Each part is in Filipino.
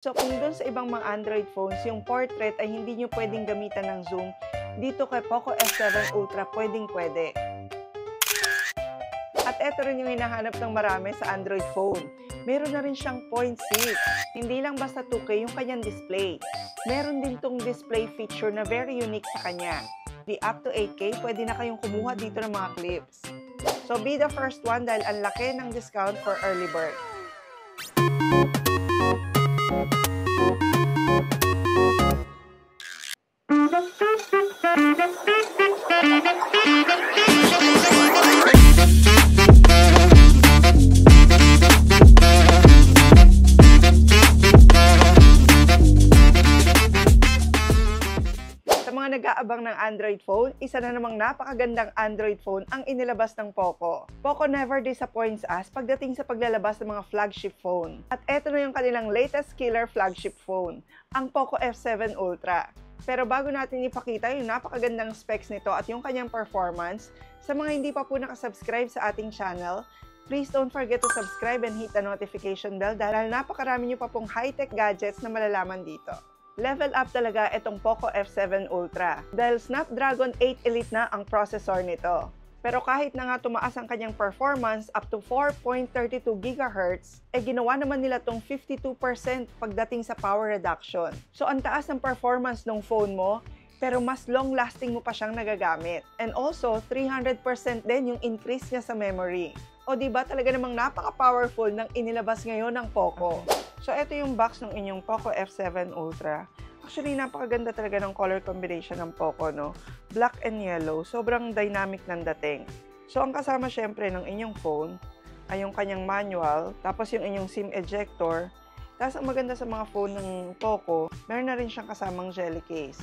So kung dun sa ibang mga Android phones, yung portrait ay hindi nyo pwedeng gamitan ng zoom, dito kay Poco F7 Ultra pwedeng-pwede. At eto rin yung hinahanap ng marami sa Android phone. Meron na rin siyang 0.6. Hindi lang basta 2K yung kanyang display. Meron din tong display feature na very unique sa kanya. Di up to 8K, pwede na kayong kumuha dito ng mga clips. So be the first one dahil ang laki ng discount for early bird. Nag-aabang ng Android phone, isa na namang napakagandang Android phone ang inilabas ng Poco. Poco never disappoints us pagdating sa paglalabas ng mga flagship phone. At eto na yung kanilang latest killer flagship phone, ang Poco F7 Ultra. Pero bago natin ipakita yung napakagandang specs nito at yung kanyang performance, sa mga hindi pa po nakasubscribe sa ating channel, please don't forget to subscribe and hit the notification bell dahil napakarami nyo pa pong high-tech gadgets na malalaman dito. Level up talaga itong Poco F7 Ultra dahil Snapdragon 8 Elite na ang processor nito. Pero kahit na nga tumaas ang kanyang performance up to 4.32 GHz, ginawa naman nila tong 52% pagdating sa power reduction. So ang taas ng performance ng phone mo, pero mas long-lasting mo pa siyang nagagamit. And also, 300% din yung increase niya sa memory. O diba talaga namang napaka-powerful ng inilabas ngayon ng Poco. So, ito yung box ng inyong Poco F7 Ultra. Actually, napakaganda talaga ng color combination ng Poco, no? Black and yellow. Sobrang dynamic ng dating. So, ang kasama syempre ng inyong phone ay yung kanyang manual, tapos yung inyong SIM ejector. Tapos, ang maganda sa mga phone ng Poco, meron na rin siyang kasamang jelly case.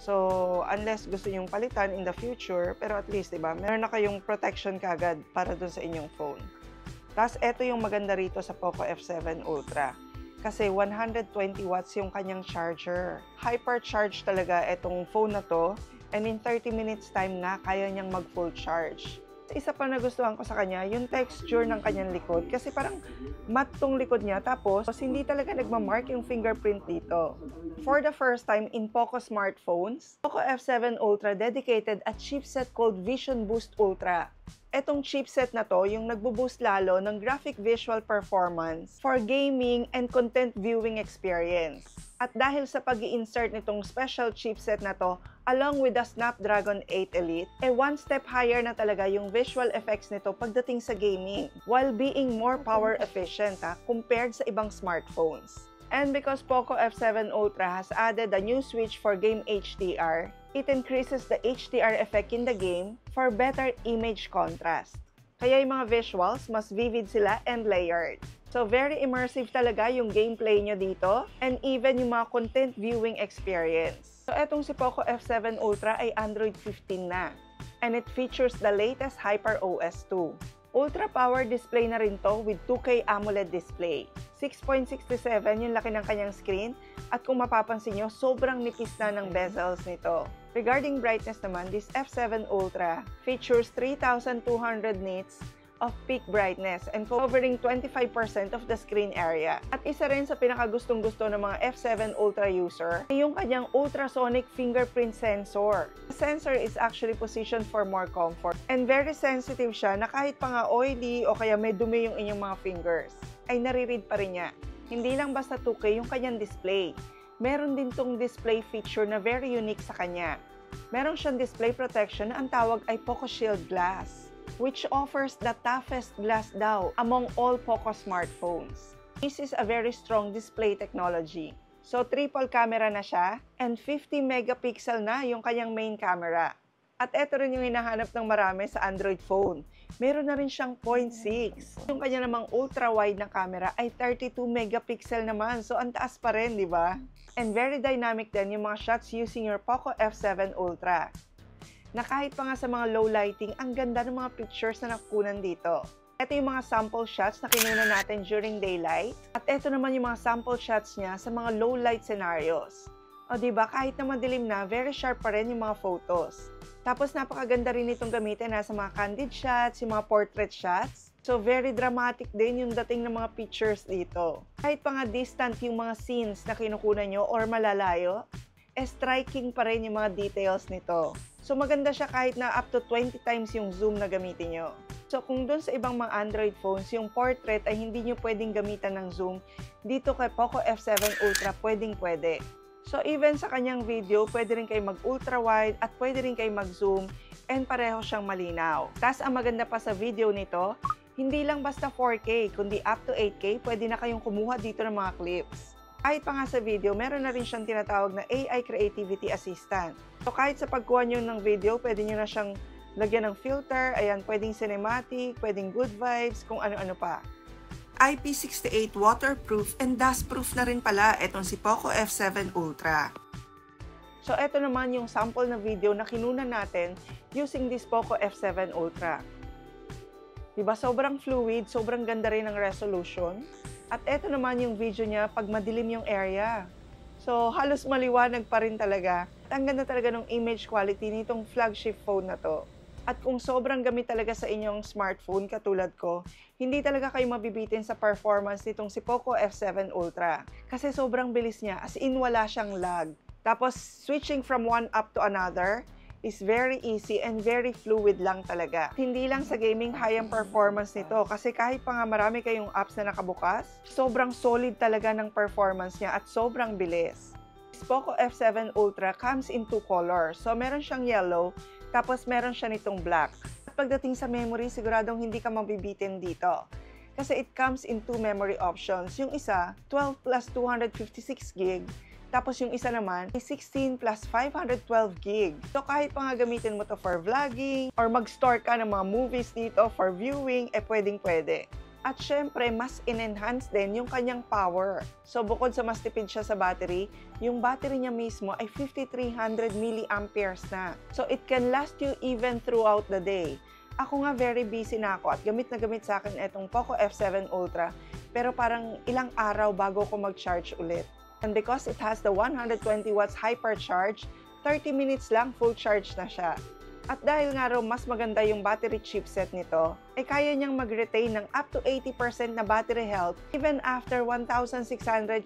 So, unless gusto nyong palitan in the future, pero at least, diba, meron na kayong protection kagad para dun sa inyong phone. Tapos, ito yung maganda rito sa Poco F7 Ultra. Kasi 120 watts yung kanyang charger. Hypercharge talaga itong phone na to. And in 30 minutes time na, kaya niyang mag-full charge. Isa pa nagustuhan ko sa kanya, yung texture ng kanyang likod. Kasi parang matte tong likod niya. Tapos, hindi talaga nagmamark yung fingerprint dito. For the first time in Poco smartphones, Poco F7 Ultra dedicated a chipset called Vision Boost Ultra. Etong chipset na to, yung nagbo-boost lalo ng graphic visual performance for gaming and content viewing experience. At dahil sa pag-i-insert nitong special chipset na to, along with the Snapdragon 8 Elite, one step higher na talaga yung visual effects nito pagdating sa gaming, while being more power efficient compared sa ibang smartphones. And because Poco F7 Ultra has added a new switch for game HDR, it increases the HDR effect in the game for better image contrast. Kaya yung mga visuals, mas vivid sila and layered. So very immersive talaga yung gameplay nyo dito and even yung mga content viewing experience. So etong si Poco F7 Ultra ay Android 15 na. And it features the latest HyperOS 2. Ultra power display na rin to with 2K AMOLED display. 6.67 yung laki ng kanyang screen at kung mapapansin nyo, sobrang nipis na ng bezels nito. Regarding brightness naman, this F7 Ultra features 3,200 nits of peak brightness and covering 25% of the screen area. At isa rin sa pinakagustong-gusto ng mga F7 Ultra user ay yung kanyang ultrasonic fingerprint sensor. The sensor is actually positioned for more comfort and very sensitive siya na kahit pa nga oily o kaya may dumi yung inyong mga fingers, ay nare-read pa rin niya. Hindi lang basta 2K yung kanyang display. Meron din tong display feature na very unique sa kanya. Meron siyang display protection na ang tawag ay Poco Shield Glass, which offers the toughest glass daw among all Poco smartphones. This is a very strong display technology. So, triple camera na siya and 50 megapixel na yung kanyang main camera. At ito rin yung hinahanap ng marami sa Android phone. Meron na rin siyang 0.6. Yung kanya namang ultra-wide na camera ay 32 megapixel naman. So, ang taas pa rin, di ba? And very dynamic din yung mga shots using your Poco F7 Ultra. Na kahit pa nga sa mga low lighting, ang ganda ng mga pictures na nakukunan dito. Ito yung mga sample shots na kinuna natin during daylight. At ito naman yung mga sample shots niya sa mga low light scenarios. O diba, kahit na madilim na, very sharp pa rin yung mga photos. Tapos napakaganda rin itong gamitin sa mga candid shots, yung mga portrait shots. So very dramatic din yung dating ng mga pictures dito. Kahit pa nga distant yung mga scenes na kinukunan nyo or malalayo, striking pa rin yung mga details nito. So maganda siya kahit na up to 20 times yung zoom na gamitin nyo. So kung dun sa ibang mga Android phones, yung portrait ay hindi nyo pwedeng gamitan ng zoom, dito kay Poco F7 Ultra pwedeng-pwede. So even sa kanyang video, pwede rin kayo mag-ultra wide at pwede rin kayo mag-zoom and pareho siyang malinaw. Tas ang maganda pa sa video nito, hindi lang basta 4K, kundi up to 8K, pwede na kayong kumuha dito ng mga clips. Kahit pa nga sa video, meron na rin siyang tinatawag na AI Creativity Assistant. So kahit sa pagkuha nyo ng video, pwede nyo na siyang lagyan ng filter, ayan, pwedeng cinematic, pwedeng good vibes, kung ano-ano pa. IP68 waterproof and dustproof na rin pala itong si Poco F7 Ultra. So eto naman yung sample na video na kinunan natin using this Poco F7 Ultra. Diba, sobrang fluid, sobrang ganda rin ng resolution. At eto naman yung video niya pag madilim yung area. So, halos maliwanag pa rin talaga. At ang ganda talaga ng image quality nitong flagship phone na to. At kung sobrang gamit talaga sa inyong smartphone, katulad ko, hindi talaga kayo mabibitin sa performance nitong si Poco F7 Ultra. Kasi sobrang bilis niya, as in wala siyang lag. Tapos, switching from one app to another, is very easy and very fluid lang talaga. Hindi lang sa gaming high ang performance nito kasi kahit pa nga marami kayong apps na nakabukas, sobrang solid talaga ng performance niya at sobrang bilis. Poco F7 Ultra comes in two colors. So meron siyang yellow, tapos meron siya nitong black. At pagdating sa memory, siguradong hindi ka mabibitin dito. Kasi it comes in two memory options. Yung isa, 12 plus 256 gig. Tapos yung isa naman, 16 plus 512 gig. So kahit pa nga gamitin mo to for vlogging or mag-store ka ng mga movies dito for viewing, pwedeng-pwede. At syempre, mas in-enhance din yung kanyang power. So bukod sa mas tipid siya sa battery, yung battery niya mismo ay 5300 mAh na. So it can last you even throughout the day. Ako nga very busy na ako at gamit na gamit sa akin itong Poco F7 Ultra, pero parang ilang araw bago ko mag-charge ulit. And because it has the 120 watts hypercharge, 30 minutes lang full charge na siya. At dahil nga raw mas maganda yung battery chipset nito, ay kaya niyang mag-retain ng up to 80% na battery health even after 1,600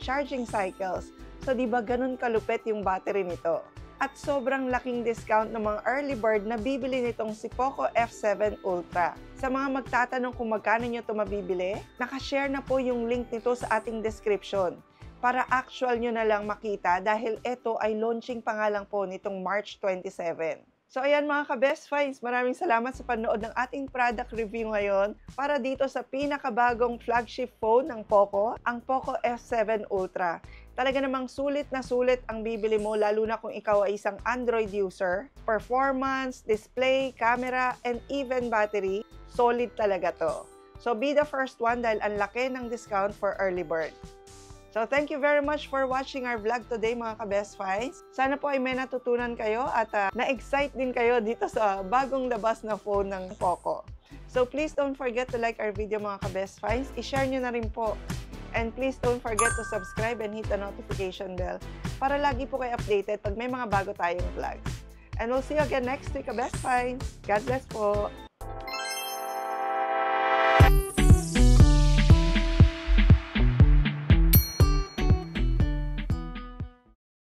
charging cycles. So di ba ganun kalupit yung battery nito? At sobrang laking discount ng mga early bird na bibili nitong si Poco F7 Ultra. Sa mga magtatanong kung magkano nyo ito mabibili, nakashare na po yung link nito sa ating description para actual nyo na lang makita dahil ito ay launching pa nga lang po nitong March 27. So ayan mga ka-best finds, maraming salamat sa panood ng ating product review ngayon para dito sa pinakabagong flagship phone ng Poco, ang Poco F7 Ultra. Talaga namang sulit na sulit ang bibili mo lalo na kung ikaw ay isang Android user. Performance, display, camera, and even battery, solid talaga to. So be the first one dahil ang laki ng discount for early bird. So, thank you very much for watching our vlog today mga ka-best finds. Sana po ay may natutunan kayo at na-excite din kayo dito sa bagong labas na phone ng Poco. So, please don't forget to like our video mga ka-best finds. I-share nyo na rin po. And please don't forget to subscribe and hit the notification bell para lagi po kayo updated pag may mga bago tayong vlogs. And we'll see you again next week ka-best finds. God bless po!